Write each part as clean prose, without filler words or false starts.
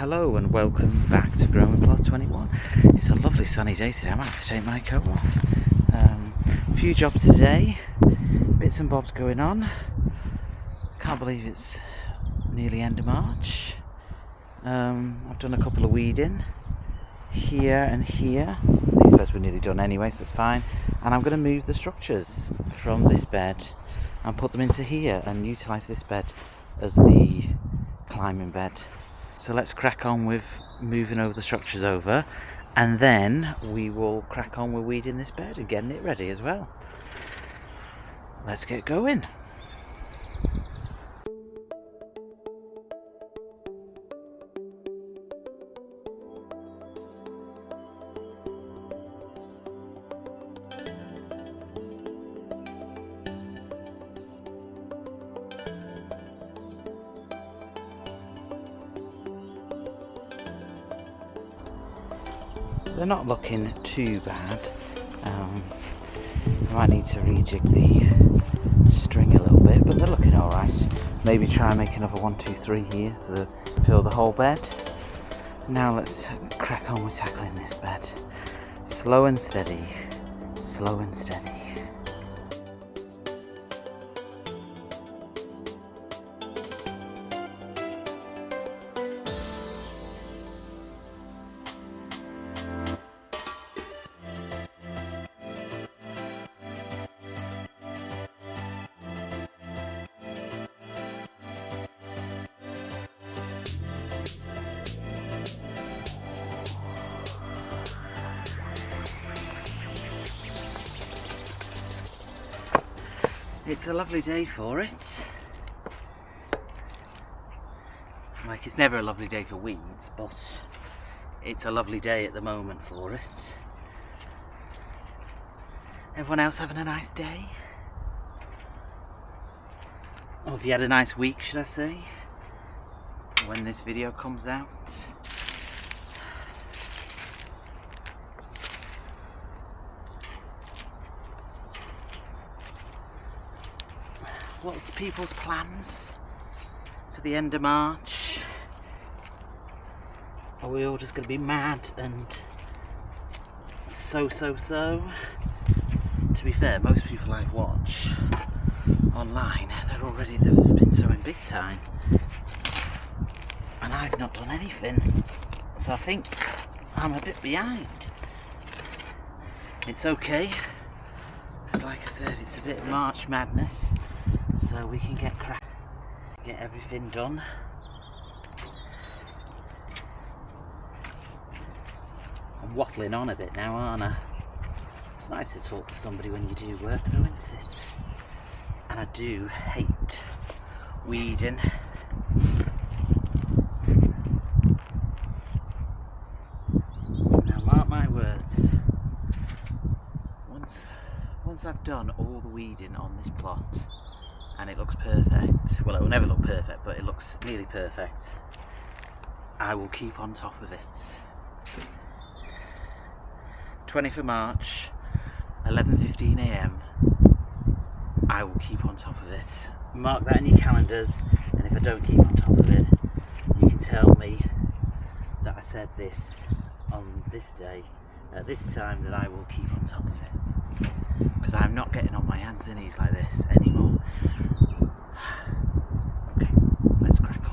Hello and welcome back to Growing Plot 21. It's a lovely sunny day today. I might have to take my coat off. A few jobs today, bits and bobs going on. Can't believe it's nearly end of March. I've done a couple of weeding here and here. These beds were nearly done anyway, so it's fine. And I'm going to move the structures from this bed and put them into here and utilise this bed as the climbing bed. So let's crack on with moving over the structures over, and then we will crack on with weeding this bed and getting it ready as well. Let's get going. They're not looking too bad. I might need to rejig the string a little bit, but they're looking alright. Maybe try and make another 1, 2, 3 here so that fill the whole bed. Now let's crack on with tackling this bed. Slow and steady, slow and steady. It's a lovely day for it. Like, it's never a lovely day for weeds, but it's a lovely day at the moment for it. Everyone else having a nice day? Or have you had a nice week, should I say, when this video comes out? What's people's plans for the end of March? Are we all just going to be mad and so? To be fair, most people I watch online, they've been sowing big time, and I've not done anything, so I think I'm a bit behind. It's okay, because like I said, it's a bit of March madness. So we can get everything done. I'm waffling on a bit now, aren't I? It's nice to talk to somebody when you do work though, isn't it? And I do hate weeding. Now mark my words, once I've done all the weeding on this plot, and it looks perfect, well, it will never look perfect, but it looks nearly perfect, I will keep on top of it. 20th of March, 11:15 AM, I will keep on top of it. Mark that in your calendars, and if I don't keep on top of it, you can tell me that I said this on this day, at this time, that I will keep on top of it. Because I'm not getting on my hands and knees like this anymore. Okay, let's crack on.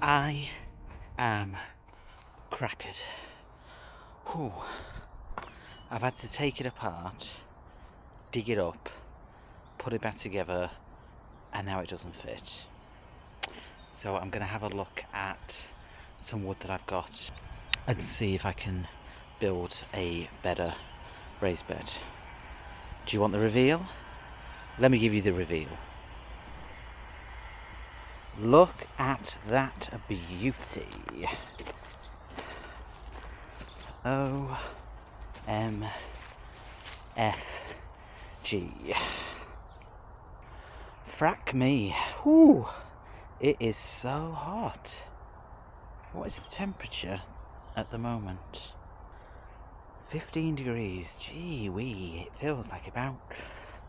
I am crackered. Whew. I've had to take it apart, dig it up, put it back together, and now it doesn't fit. So I'm going to have a look at some wood that I've got and see if I can build a better raised bed. Do you want the reveal? Let me give you the reveal. Look at that beauty. OMFG. Frack me. Whew. It is so hot. What is the temperature at the moment? 15 degrees. Gee wee. It feels like about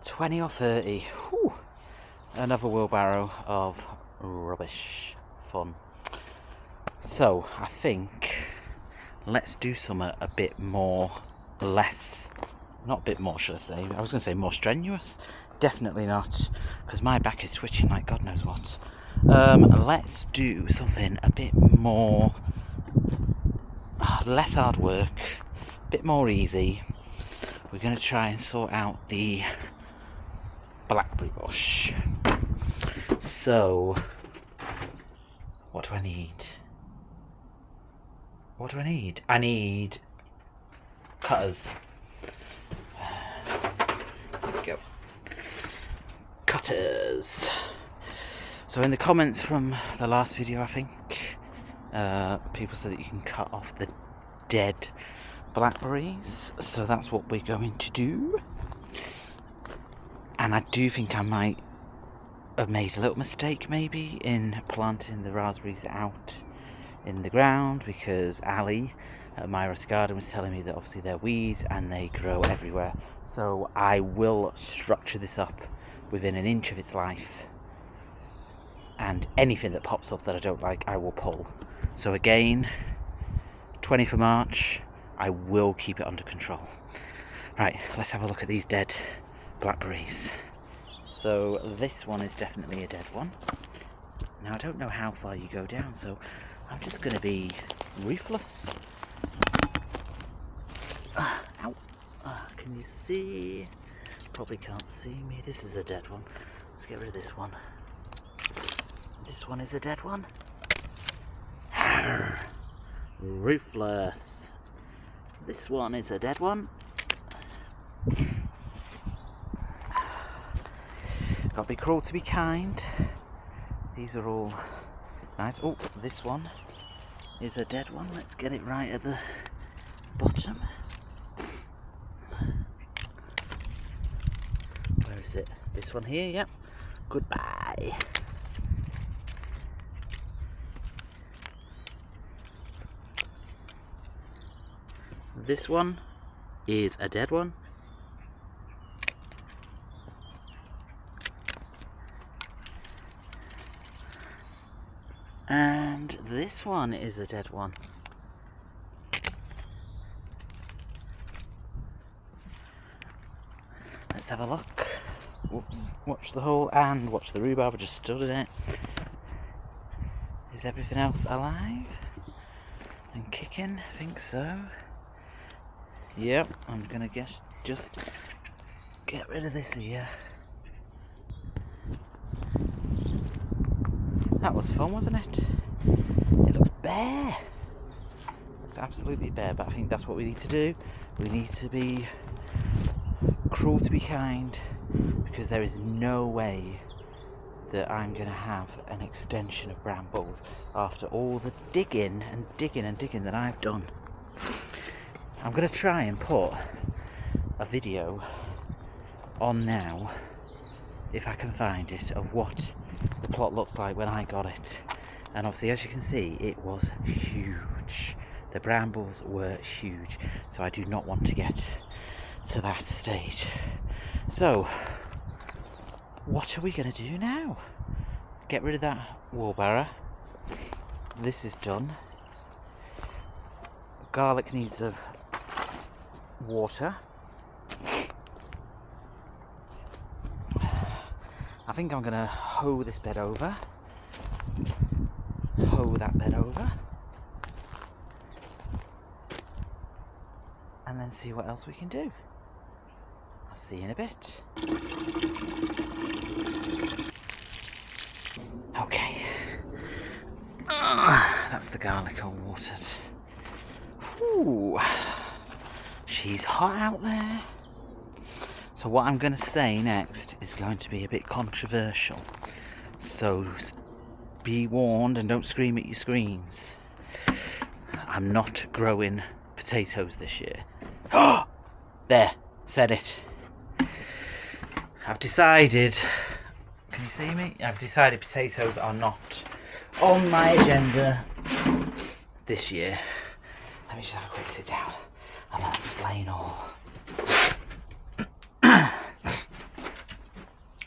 20 or 30. Whew. Another wheelbarrow of rubbish fun. So I think let's do something a bit more, not a bit more, should I say? I was going to say more strenuous. Definitely not, because my back is twitching like God knows what. Let's do something a bit more, less hard work, a bit more easy. We're going to try and sort out the blackberry bush. So, what do I need? What do I need? I need cutters. There we go. Cutters. So in the comments from the last video, I think, people said that you can cut off the dead blackberries. So that's what we're going to do. And I do think I might have made a little mistake maybe in planting the raspberries out in the ground, because Ali at Myra's Garden was telling me that obviously they're weeds and they grow everywhere. So I will structure this up within an inch of its life, and anything that pops up that I don't like I will pull. So again, 20 for March, I will keep it under control. Right, let's have a look at these dead blackberries. So this one is definitely a dead one. Now I don't know how far you go down, so I'm just going to be ruthless. Ow! Can you see? Probably can't see me. This is a dead one. Let's get rid of this one. This one is a dead one. Ruthless. This one is a dead one. Gotta be cruel to be kind. These are all nice. Oh, this one is a dead one. Let's get it right at the bottom. Where is it? This one here, yep. Goodbye. This one is a dead one. And this one is a dead one. Let's have a look. Whoops. Watch the hole and watch the rhubarb. I just stood in it. Is everything else alive and kicking? I think so. Yep, I'm gonna just get rid of this here. That was fun, wasn't it? It looks bare. It's absolutely bare, but I think that's what we need to do. We need to be cruel to be kind, because there is no way that I'm going to have an extension of brambles after all the digging and digging and digging that I've done. I'm going to try and put a video on now, if I can find it, of what the plot looked like when I got it. And obviously, as you can see, it was huge. The brambles were huge, so I do not want to get to that stage. So what are we going to do now? Get rid of that wheelbarrow. This is done. Garlic needs of water. I think I'm going to hoe this bed over. Hoe that bed over. And then see what else we can do. I'll see you in a bit. that's the garlic all watered. Ooh, she's hot out there. So what I'm going to say next is going to be a bit controversial. So be warned and don't scream at your screens. I'm not growing potatoes this year. Oh, there, said it. I've decided, can you see me? I've decided potatoes are not on my agenda this year. Let me just have a quick sit down and I'll explain all.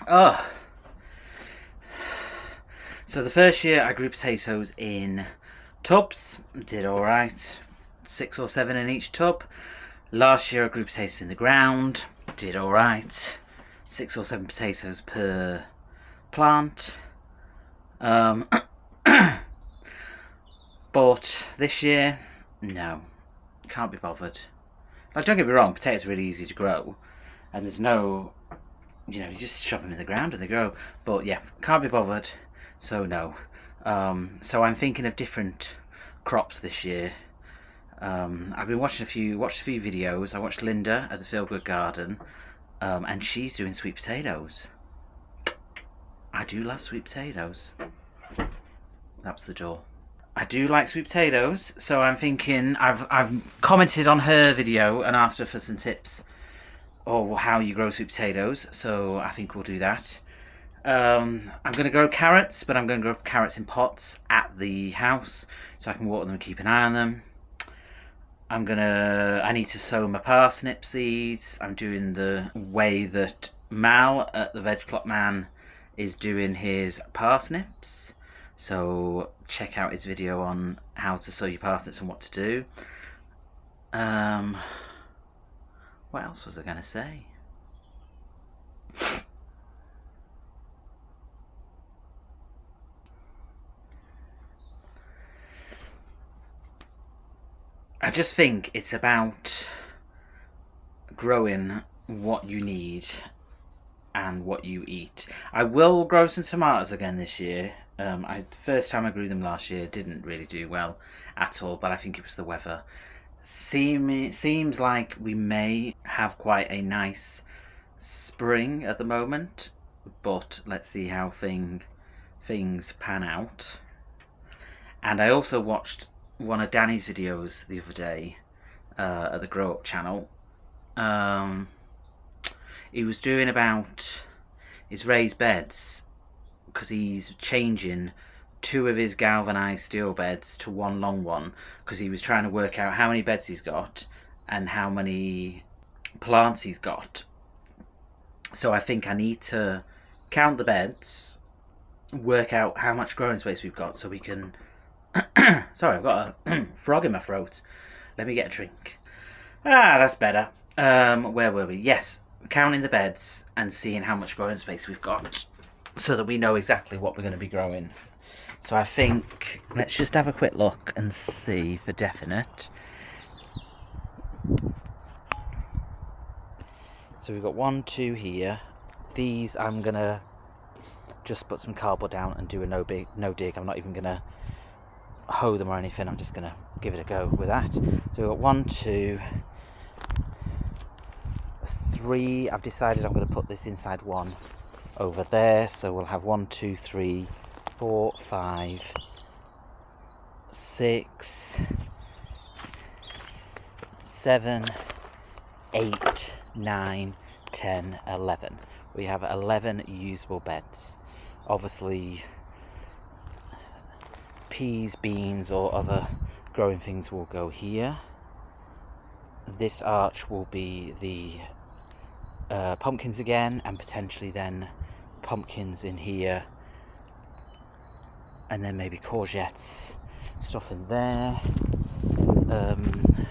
Oh. So the first year I grew potatoes in tubs, did alright, 6 or 7 in each tub. Last year I grew potatoes in the ground, did alright, 6 or 7 potatoes per plant. But this year, no, can't be bothered. Like, don't get me wrong, potatoes are really easy to grow, and there's no, you know, you just shove them in the ground and they grow. But yeah, can't be bothered, so no. So I'm thinking of different crops this year. I've been watched a few videos. I watched Linda at the Feel Good Garden, and she's doing sweet potatoes. I do love sweet potatoes. That's the door. I do like sweet potatoes, so I'm thinking, I've commented on her video and asked her for some tips or how you grow sweet potatoes, so I think we'll do that. I'm going to grow carrots, but I'm going to grow carrots in pots at the house so I can water them and keep an eye on them. I need to sow my parsnip seeds. I'm doing the way that Mal at the Veg Plot Man is doing his parsnips. So check out his video on how to sow your parsnips and what to do. What else was I going to say? I just think it's about growing what you need and what you eat. I will grow some tomatoes again this year. The first time I grew them last year didn't really do well at all, but I think it was the weather. Seems like we may have quite a nice spring at the moment, but let's see how things pan out. And I also watched one of Danny's videos the other day at the Grow Up channel. He was doing about his raised beds, because he's changing 2 of his galvanized steel beds to one long one, because he was trying to work out how many beds he's got and how many plants he's got. So I think I need to count the beds, work out how much growing space we've got, so we can sorry, I've got a frog in my throat. Let me get a drink. That's better. Where were we? Yes, counting the beds and seeing how much growing space we've got, so that we know exactly what we're going to be growing. So I think, let's just have a quick look and see for definite. So we've got 1, 2 here. These I'm going to just put some cardboard down and do a no dig. I'm not even going to hoe them or anything. I'm just going to give it a go with that. So we've got 1, 2, 3. I've decided I'm going to put this inside one over there, so we'll have 1, 2, 3, 4, 5, 6, 7, 8, 9, 10, 11. We have 11 usable beds. Obviously peas, beans or other growing things will go here. This arch will be the pumpkins again, and potentially then pumpkins in here, and then maybe courgettes, stuff in there.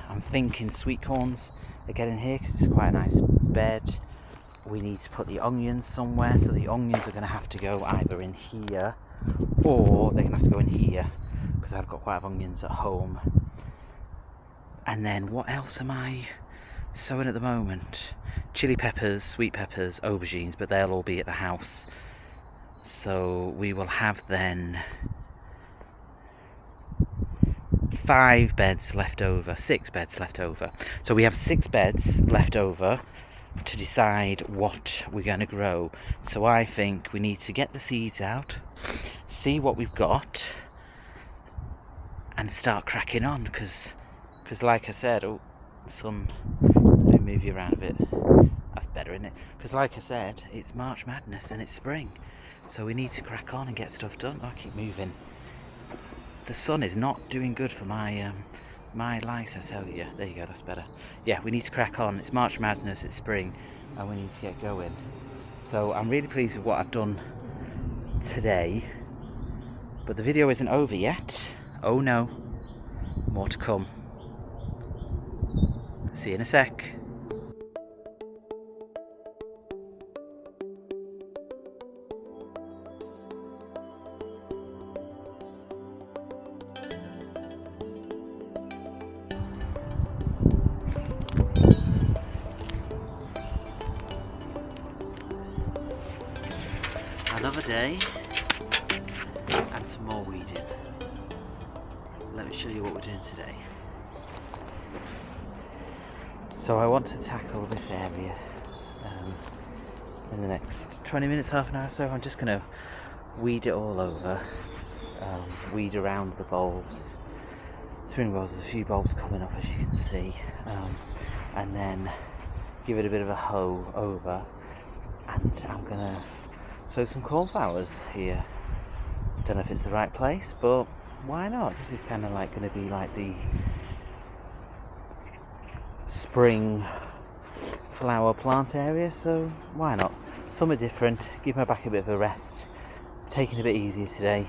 I'm thinking sweet corns are getting here because it's quite a nice bed. We need to put the onions somewhere, so the onions are going to have to go either in here or they're going to have to go in here, because I've got quite a lot of onions at home. And then what else am I sowing at the moment? Chili peppers, sweet peppers, aubergines, but they'll all be at the house. So we will have then 5 beds left over, 6 beds left over. So we have 6 beds left over to decide what we're going to grow. So I think we need to get the seeds out, see what we've got, and start cracking on, because like I said, oh, sun, let me move you around a bit, that's better, isn't it? Because like I said, it's March Madness and it's spring, so we need to crack on and get stuff done. I keep moving. The sun is not doing good for my my lights, I tell you. There you go, that's better. Yeah, we need to crack on. It's March Madness, it's spring, and we need to get going. So I'm really pleased with what I've done today, but the video isn't over yet. Oh no, more to come. See you in a sec. Another day and some more weeding. Let me show you what we're doing today. So I want to tackle this area in the next 20 minutes, half an hour or so. I'm just going to weed it all over, weed around the bulbs, spring bulbs. There's a few bulbs coming up, as you can see, and then give it a bit of a hoe over, and I'm going to sow some cornflowers here. Don't know if it's the right place, but why not? This is kind of like going to be like the spring flower plant area, so why not? Something different, give my back a bit of a rest. Taking it a bit easier today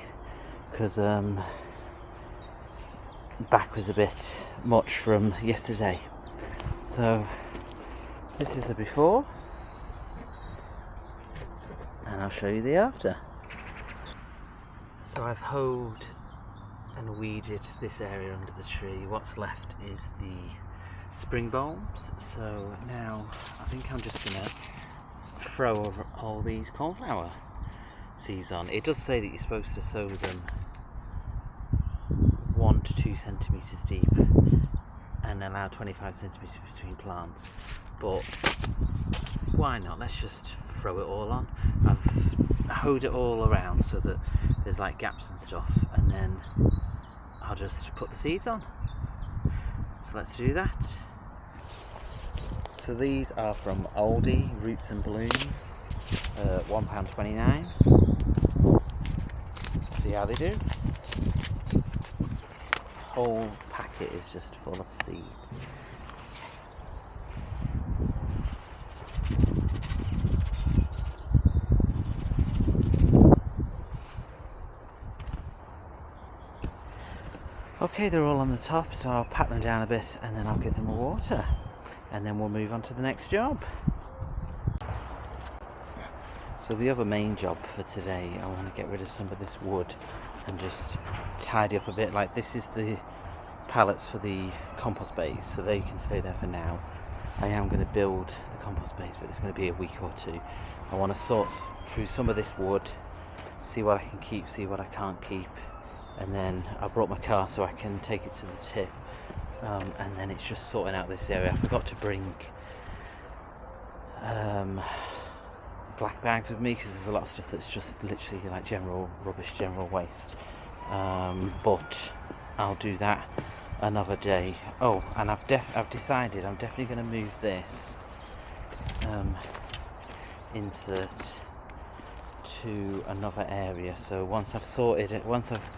because back was a bit much from yesterday. So this is the before, and I'll show you the after. So I've hoed and weeded this area under the tree. What's left is the spring bulbs. So now I think I'm just gonna throw all these cornflower seeds on. It does say that you're supposed to sow them 1 to 2 centimeters deep and allow 25 centimeters between plants, but why not? Let's just throw it all on. I've hoed it all around so that there's like gaps and stuff, and then I'll just put the seeds on. So let's do that. So these are from Aldi, Roots and Blooms, £1.29. See how they do. Whole packet is just full of seeds. Okay, they're all on the top, so I'll pat them down a bit and then I'll give them a water, and then we'll move on to the next job. So the other main job for today, I want to get rid of some of this wood and just tidy up a bit. Like, this is the pallets for the compost base, so they can stay there for now. I am going to build the compost base, but it's going to be a week or two. I want to sort through some of this wood, see what I can keep, see what I can't keep, and then I brought my car so I can take it to the tip, and then it's just sorting out this area. I forgot to bring black bags with me because there's a lot of stuff that's just literally like general rubbish, general waste, but I'll do that another day. Oh, and I've decided I'm definitely going to move this insert to another area. So once I've sorted it, once I've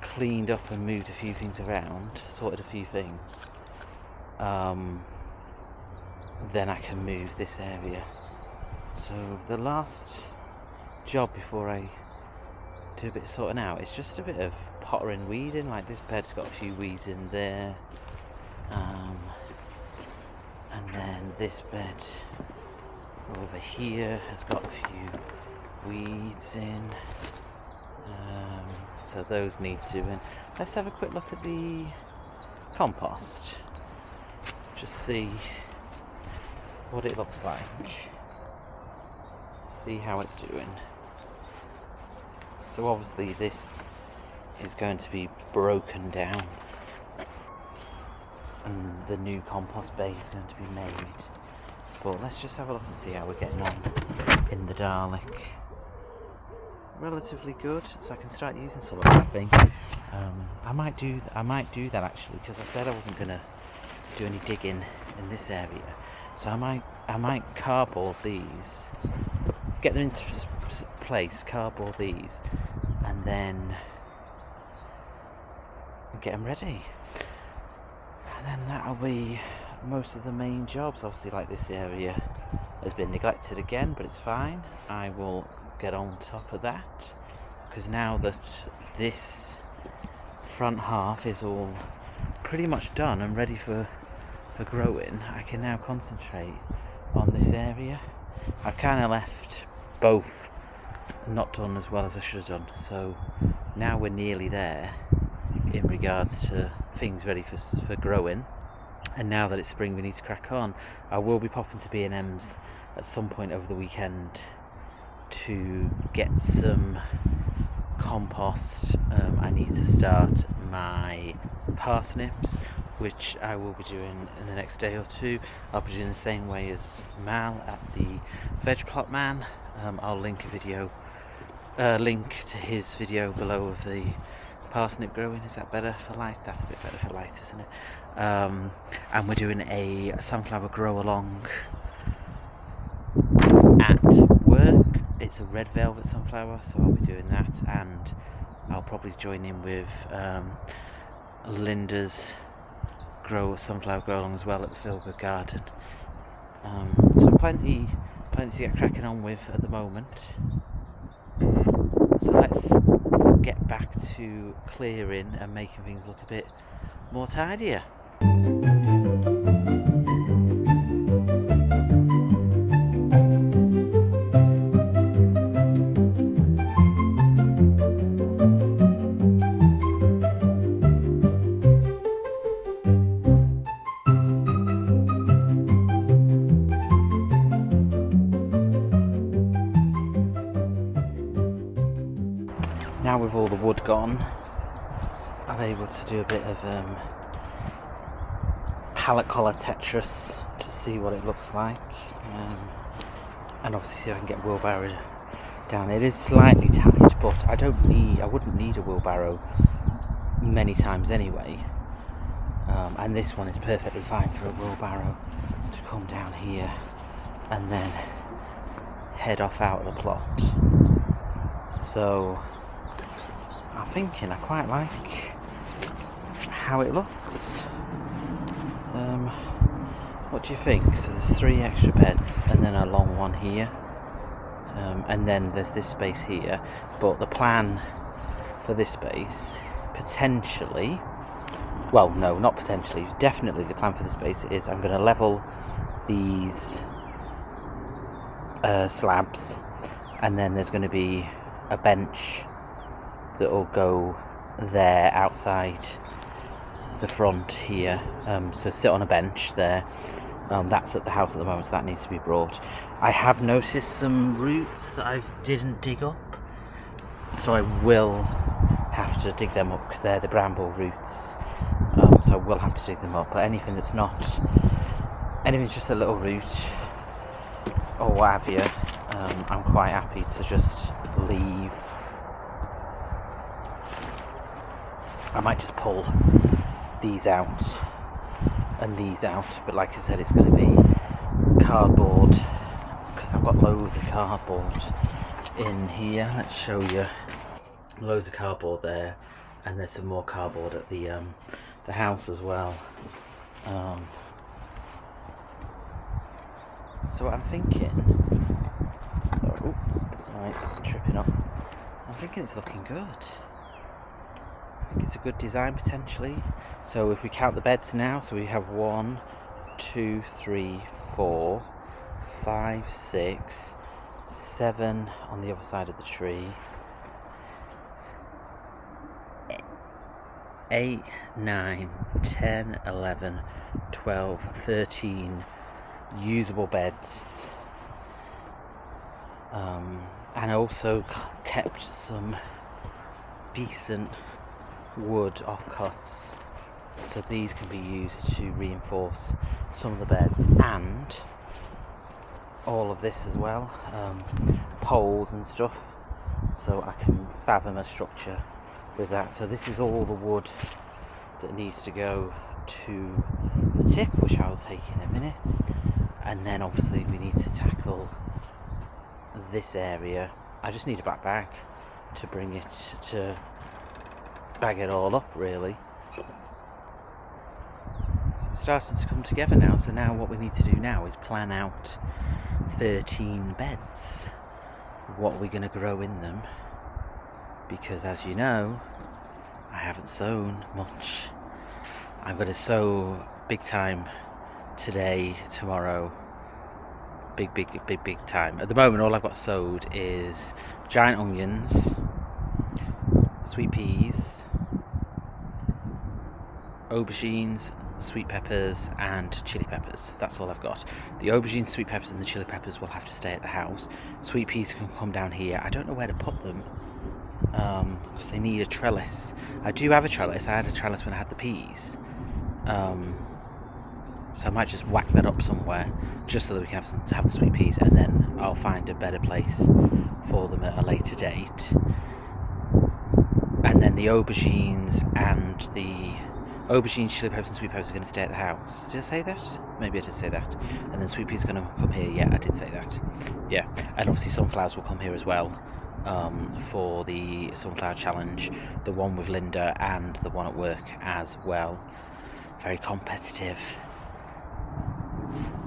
cleaned up and moved a few things around, sorted a few things, then I can move this area. So the last job before I do a bit of sorting out, it's just a bit of pottering, weeding. Like, this bed's got a few weeds in there, and then this bed over here has got a few weeds in, so those need doing. Let's have a quick look at the compost, just see what it looks like, see how it's doing. So obviously this is going to be broken down and the new compost bay is going to be made. But let's just have a look and see how we're getting on in the Dalek. Relatively good, so I can start using some of that, I think. I might do that actually, because I said I wasn't going to do any digging in this area. So I might cardboard these, get them into place, cardboard these, and then get them ready. And then that'll be most of the main jobs. Obviously, like, this area has been neglected again, but it's fine. I will get on top of that, because now that this front half is all pretty much done and ready for growing, I can now concentrate on this area. I've kind of left both not done as well as I should have done, so now we're nearly there in regards to things ready for growing. And now that it's spring, we need to crack on. I will be popping to B&M's at some point over the weekend to get some compost. I need to start my parsnips, which I will be doing in the next day or two. I'll be doing the same way as Mal at the Veg Plot Man. I'll link to his video below of the parsnip growing. Is that better for light? That's a bit better for light, isn't it? And we're doing a sunflower grow along at work. It's a red velvet sunflower, so I'll be doing that, and I'll probably join in with Linda's sunflower grow along as well at the Filbert Garden. So plenty to get cracking on with at the moment. So let's get back to clearing and making things look a bit more tidier. Now with all the wood gone, I'm able to do a bit of pallet collar Tetris to see what it looks like, and obviously see if I can get wheelbarrow down. It is slightly tight, but I wouldn't need a wheelbarrow many times anyway, and this one is perfectly fine for a wheelbarrow to come down here and then head off out of the plot. So I'm thinking I quite like how it looks. What do you think? So there's 3 extra beds and then a long one here, and then there's this space here. But the plan for this space, potentially, well, no, not potentially, definitely the plan for this space is I'm going to level these slabs, and then there's going to be a bench that will go there outside the front here, so sit on a bench there. That's at the house at the moment, so that needs to be brought. I have noticed some roots that I didn't dig up, so I will have to dig them up because they're the bramble roots, so I will have to dig them up. But anything's just a little root or what have you, I'm quite happy to just leave. I might just pull these out and these out, but like I said, it's going to be cardboard because I've got loads of cardboard in here. Let's show you. Loads of cardboard there, and there's some more cardboard at the house as well. So what I'm thinking, sorry, tripping up. I'm thinking it's looking good. I think it's a good design potentially. So if we count the beds now, so we have 1, 2, 3, 4, 5, 6, 7 on the other side of the tree, 8, 9, 10, 11, 12, 13 usable beds, and I also kept some decent wood offcuts So these can be used to reinforce some of the beds, and all of this as well, poles and stuff, so I can fathom a structure with that. So this is all the wood that needs to go to the tip, which I'll take in a minute, and then obviously we need to tackle this area. I just need a back bag to bring it, to bag it all up really. So it's starting to come together now, so now what we need to do now is plan out 13 beds. What are we going to grow in them? Because as you know, I haven't sown much. I'm going to sow big time today, tomorrow. Big time. At the moment, all I've got sowed is giant onions, sweet peas, aubergines, sweet peppers and chili peppers. That's all I've got. The aubergines, sweet peppers and the chili peppers will have to stay at the house. Sweet peas can come down here. I don't know where to put them because they need a trellis. I do have a trellis. I had a trellis when I had the peas. So I might just whack that up somewhere just so that we can have the sweet peas, and then I'll find a better place for them at a later date. And then the aubergines and the aubergines, chili peppers and sweet peppers are going to stay at the house. Did I say that? Maybe I did say that. And then sweet peas are going to come here. Yeah, I did say that. Yeah, and obviously sunflowers will come here as well for the sunflower challenge, the one with Linda and the one at work as well. Very competitive.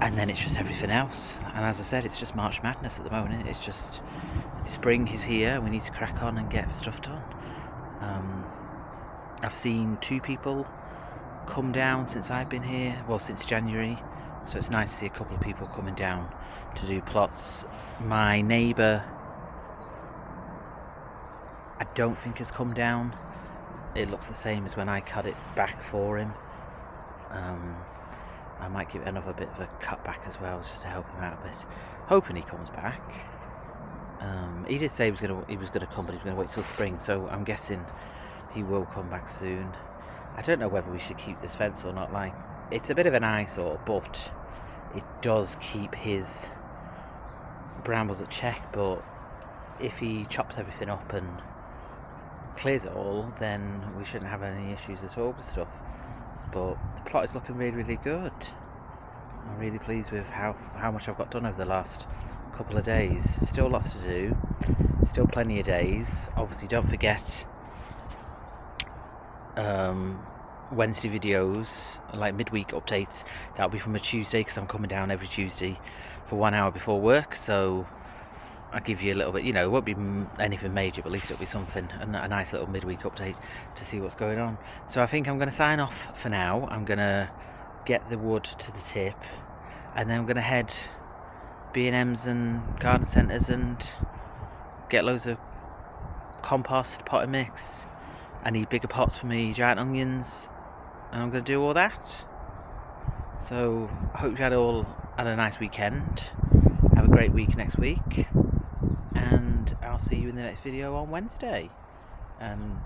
And then it's just everything else. And as I said, it's just March Madness at the moment. It's just spring is here. We need to crack on and get stuff done. I've seen 2 people come down since I've been here, well, since January, so it's nice to see a couple of people coming down to do plots. My neighbour, I don't think has come down. It looks the same as when I cut it back for him. I might give it another bit of a cut back as well, just to help him out a bit, hoping he comes back. He did say he was gonna come, but he was gonna wait till spring, so I'm guessing he will come back soon. I don't know whether we should keep this fence or not. Like, it's a bit of an eyesore, but it does keep his brambles at check. But if he chops everything up and clears it all, then we shouldn't have any issues at all with stuff. But the plot is looking really good. I'm really pleased with how much I've got done over the last couple of days. Still lots to do, still plenty of days. Obviously don't forget Wednesday videos, like midweek updates. That'll be from a Tuesday, because I'm coming down every Tuesday for 1 hour before work, so I'll give you a little bit, you know, it won't be anything major, but at least it'll be something, a nice little midweek update to see what's going on. So I think I'm going to sign off for now. I'm going to get the wood to the tip, and then I'm going to head B&M's and garden centres and get loads of compost, potting mix. I need bigger pots for me giant onions, and I'm going to do all that. So I hope you had a nice weekend. Have a great week next week, and I'll see you in the next video on Wednesday. And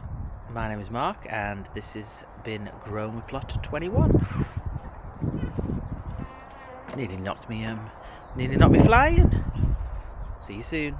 my name is Mark, and this has been Grown with Plot 21. Nearly knocked me flying. See you soon.